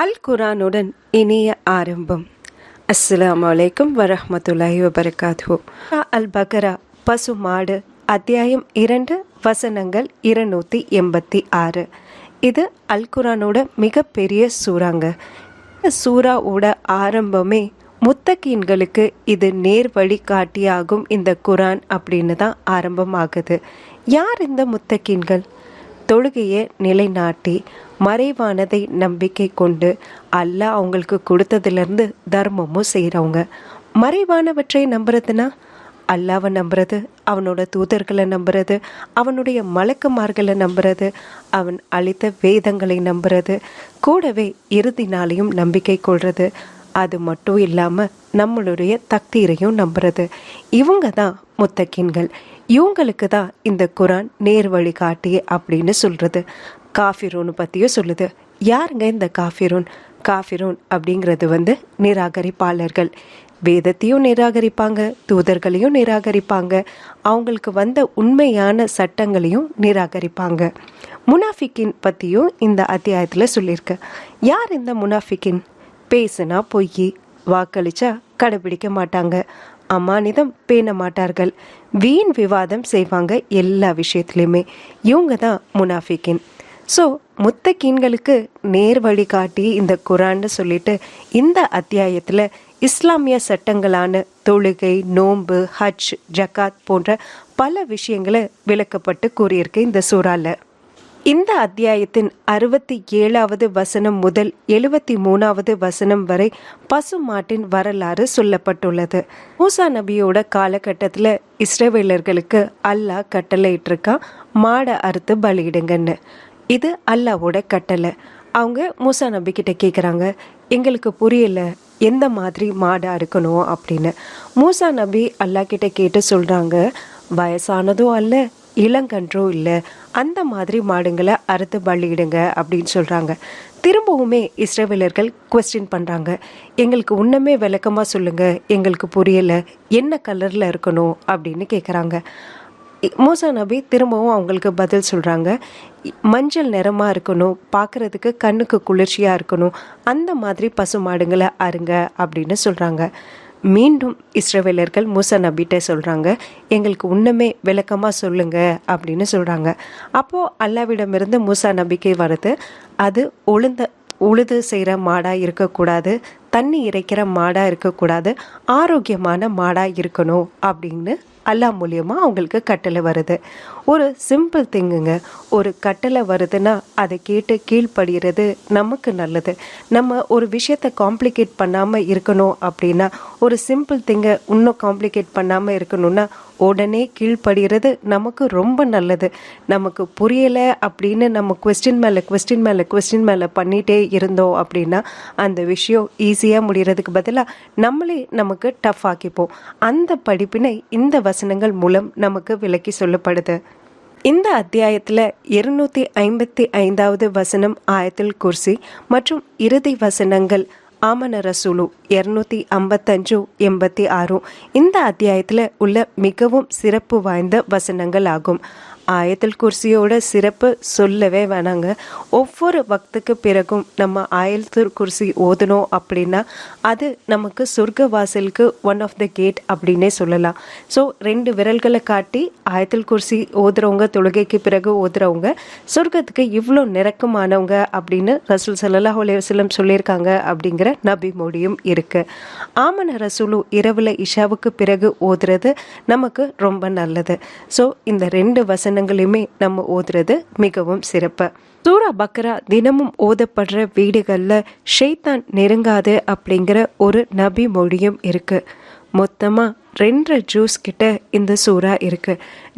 அல் குரானுடன் இனிய ஆரம்பம். அஸ்ஸலாமு அலைக்கும் வரஹ்மத்துல்லாஹி வபரகாத்துஹு. அல் பக்ரா பசு மாடு அத்தியாயம் 2 வசனங்கள் 286. இது அல் குரானோட மிகப்பெரிய சூறாங்க. சூறாவோட ஆரம்பமே முத்தகீன்களுக்கு இது நேர் வழி காட்டியாகும் இந்த குரான் அப்படின்னு தான் ஆரம்பமாகுது. யார் இந்த முத்தகீன்கள்? தொழுகையை நிலைநாட்டி மறைவானதை நம்பிக்கை கொண்டு அல்லாஹ் அவங்களுக்கு கொடுத்ததுலேருந்து தர்மமும் செய்கிறவங்க. மறைவானவற்றை நம்புறதுனா அல்லாவை நம்புறது, அவனோட தூதர்களை நம்புறது, அவனுடைய மலக்குமார்களை நம்புறது, அவன் அளித்த வேதங்களை நம்புறது, கூடவே இறுதி நாளையும் நம்பிக்கை கொள்வது. அது மட்டும் இல்லாமல் நம்மளுடைய தக்தீரையும் நம்புறது. இவங்க தான் முத்தகீன்கள். இவங்களுக்கு தான் இந்த குரான் நேர் வழி காட்டி அப்படின்னு சொல்கிறது. காஃபிரூன் பற்றியும் சொல்லுது. யாருங்க இந்த காஃபிரூன்? காஃபிரூன் அப்படிங்கிறது நிராகரிப்பாளர்கள். வேதத்தையும் நிராகரிப்பாங்க, தூதர்களையும் நிராகரிப்பாங்க, அவங்களுக்கு வந்த உண்மையான சட்டங்களையும் நிராகரிப்பாங்க. முனாஃபிக்கின் பற்றியும் இந்த அத்தியாயத்தில் சொல்லியிருக்கு. யார் இந்த முனாஃபிக்கின்? பேசுனா பொய், வாக்களிச்சா கடைபிடிக்க மாட்டாங்க, அமானிதம் பேண மாட்டார்கள், வீண் விவாதம் செய்வாங்க எல்லா விஷயத்துலையுமே. இவங்க தான் முனாஃபிக்கின். ஸோ முத்தகீன்களுக்கு நேர் வழி காட்டி இந்த குரான்னு சொல்லிட்டு இந்த அத்தியாயத்தில் இஸ்லாமிய சட்டங்களான தொழுகை, நோன்பு, ஹஜ், ஜக்காத் போன்ற பல விஷயங்களை விளக்கப்பட்டு கூறியிருக்கு இந்த சூறால. இந்த அத்தியாயத்தின் 67வது வசனம் முதல் 73வது வசனம் வரை பசு மாட்டின் வரலாறு சொல்லப்பட்டுள்ளது. மூசா நபியோட காலகட்டத்தில் இஸ்ரவேலர்களுக்கு அல்லாஹ் கட்டளையிட்டிருக்கான், மாடை அறுத்து பலியிடுங்கன்னு. இது அல்லாவோட கட்டளை. அவங்க மூசா நபி கிட்ட கேட்குறாங்க, எங்களுக்கு புரியல எந்த மாதிரி மாடை அறுக்கணும் அப்படின்னு. மூசா நபி அல்லாஹ் கிட்ட கேட்டு சொல்கிறாங்க, வயசானதும் அல்ல இளங்கன்றும் இல்லை, அந்த மாதிரி மாடுங்களை அறுத்து பலியிடுங்க அப்படின்னு சொல்கிறாங்க. திரும்பவுமே இஸ்ரவேலர்கள் குவெஸ்டின் பண்ணுறாங்க, எங்களுக்கு இன்னுமே விளக்கமாக சொல்லுங்கள், எங்களுக்கு புரியலை, என்ன கலரில் இருக்கணும் அப்படின்னு கேட்குறாங்க. மூசா நபி திரும்பவும் அவங்களுக்கு பதில் சொல்கிறாங்க, மஞ்சள் நிறமாக இருக்கணும், பார்க்குறதுக்கு கண்ணுக்கு குளிர்ச்சியாக இருக்கணும், அந்த மாதிரி பசு மாடுங்களை அருங்க அப்படின்னு சொல்கிறாங்க. மீண்டும் இஸ்ரவேலர்கள் மூசா நபிகிட்ட சொல்கிறாங்க, எங்களுக்கு இன்னுமே விளக்கமாக சொல்லுங்க அப்படின்னு சொல்கிறாங்க. அப்போது அல்லாவிடமிருந்து மூசா நபிக்கு வருது, அது உழுது செய்கிற மாடாக இருக்கக்கூடாது, தண்ணி இறைக்கிற மாடாக இருக்கக்கூடாது, ஆரோக்கியமான மாடாக இருக்கணும் அப்படின்னு அல்லாஹ் மூலியமாக அவங்களுக்கு கட்டளை வருது. ஒரு சிம்பிள் திங்குங்க. ஒரு கட்டளை வருதுன்னா அதை கேட்டு கீழ்ப்படுகிறது நமக்கு நல்லது. நம்ம ஒரு விஷயத்தை காம்ப்ளிகேட் பண்ணாமல் இருக்கணும் அப்படின்னா, ஒரு சிம்பிள் திங்கை இன்னும் காம்ப்ளிகேட் பண்ணாமல் இருக்கணும்னா உடனே கீழ்ப்படுகிறது நமக்கு ரொம்ப நல்லது. நமக்கு புரியலை அப்படின்னு நம்ம குவெஸ்டின் மேலே பண்ணிகிட்டே இருந்தோம் அப்படின்னா அந்த விஷயம் ஈஸியாக முடிகிறதுக்கு பதிலாக நம்மளே நமக்கு டஃப் ஆக்கிப்போம். அந்த படிப்பினை இந்த வசனங்கள் மூலம் நமக்கு விளக்கி சொல்லப்படுது. இந்த அத்தியாயத்தில் 255வது வசனம் ஆயத்துல் குர்சி மற்றும் இறுதி வசனங்கள் ஆமன ரசூலு 255, 86 இந்த அத்தியாயத்தில் உள்ள மிகவும் சிறப்பு வாய்ந்த வசனங்கள் ஆகும். ஆயத்துல் குர்சியோட சிறப்பு சொல்லவே வேணாங்க. ஒவ்வொரு வக்துக்கு பிறகும் நம்ம ஆயத்துல் குர்சி ஓதணும் அப்படின்னா அது நமக்கு சொர்க்க வாசலுக்கு ஒன் ஆஃப் த கேட் அப்படின்னே சொல்லலாம். ஸோ 2 விரல்களை காட்டி ஆயத்துல் குர்சி ஓதுறவங்க, தொழுகைக்கு பிறகு ஓதுறவங்க சொர்க்கத்துக்கு இவ்வளோ நெருக்கமானவங்க அப்படின்னு ரசூல் ஸல்லல்லாஹு அலைஹி வஸல்லம் சொல்லியிருக்காங்க அப்படிங்கிற நபி மொழியும் இருக்கு. ஆமன ரசூலு இரவுல இஷாவுக்கு பிறகு ஓதுறது நமக்கு ரொம்ப நல்லது. ஸோ இந்த 2 வசனங்களையுமே நம்ம ஓதுறது மிகவும் சிறப்பு. சூரா பக்ரா தினமும் ஓதப்படுற வீடுகளில் ஷைத்தான் நெருங்காது அப்படிங்கிற ஒரு நபி மொழியும் இருக்கு. மொத்தமாக 2 ஜூஸ் கிட்ட இந்த சூறா இருக்கு.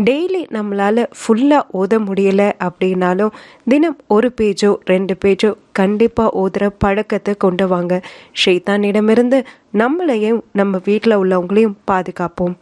டெய்லி நம்மளால ஃபுல்லாக ஓத முடியல அப்படின்னாலும் தினம் 1 பேஜோ 2 பேஜோ கண்டிப்பாக ஓதுற பழக்கத்தை கொண்டு வாங்க. ஷைத்தானிடமிருந்து நம்மளையும் நம்ம வீட்டில் உள்ளவங்களையும் பாதுகாப்போம்.